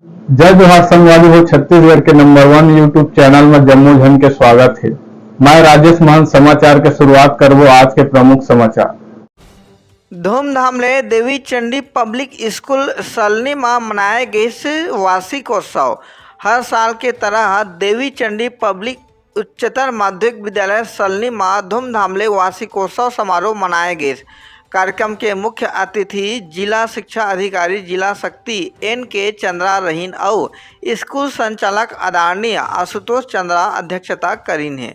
जय जोहार संगवारी हो। छत्तीसगढ़ के नंबर 1 यूट्यूब चैनल में जम्मू झन के स्वागत है। मैं राजेश महंत समाचार के शुरुआत करबो आज के प्रमुख समाचार। धूमधाम ले देवी चंडी पब्लिक स्कूल सलनी में मनाया गैस वार्षिकोत्सव। हर साल के तरह देवी चंडी पब्लिक उच्चतर माध्यमिक विद्यालय सलनी में धूमधाम ले वार्षिकोत्सव समारोह मनाया गया। कार्यक्रम के मुख्य अतिथि जिला शिक्षा अधिकारी जिला शक्ति NK चंद्रा रहीन और स्कूल संचालक आदरणीय आशुतोष चंद्रा अध्यक्षता करीन है।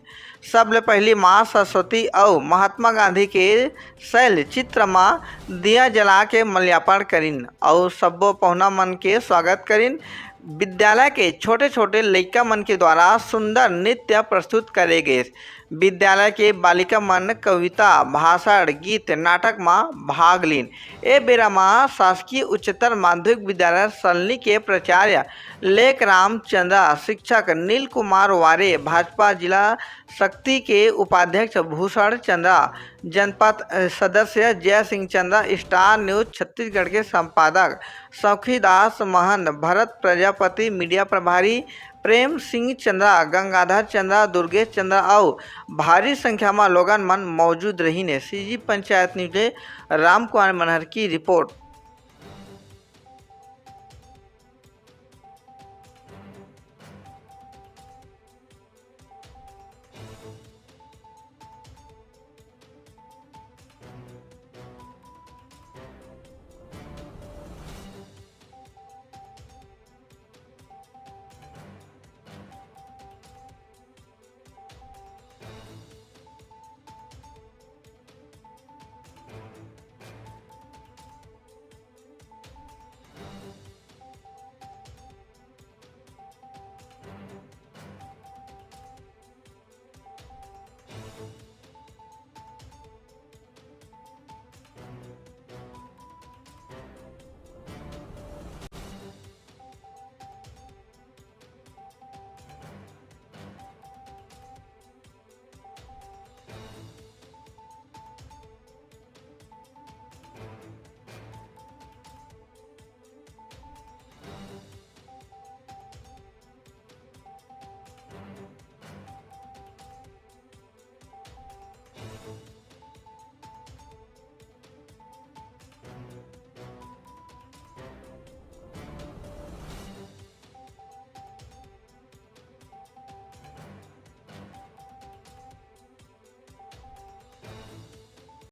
सबले पहली माँ सरस्वती और महात्मा गांधी के शैल चित्र में दिया जला के माल्यार्पण करीन और सब्बो पहुना मन के स्वागत करीन। विद्यालय के छोटे छोटे लड़का मन के द्वारा सुंदर नृत्य प्रस्तुत करे गए। विद्यालय के बालिका मन कविता भाषण गीत नाटक में भाग लीन। ए बेरा में शासकीय उच्चतर माध्यमिक विद्यालय सलनी के प्राचार्य लेकराम चंद्रा, शिक्षक नील कुमार वारे, भाजपा जिला शक्ति के उपाध्यक्ष भूषण चंद्रा, जनपद सदस्य जय सिंह चंद्रा, स्टार न्यूज छत्तीसगढ़ के संपादक सौखीदास महंत, भरत प्रजापति, मीडिया प्रभारी प्रेम सिंह चंद्रा, गंगाधर चंद्रा, दुर्गेश चंद्रा और भारी संख्या में लोगन मन मौजूद रही ने। CG पंचायत न्यूज राम कुमार मनहर की रिपोर्ट।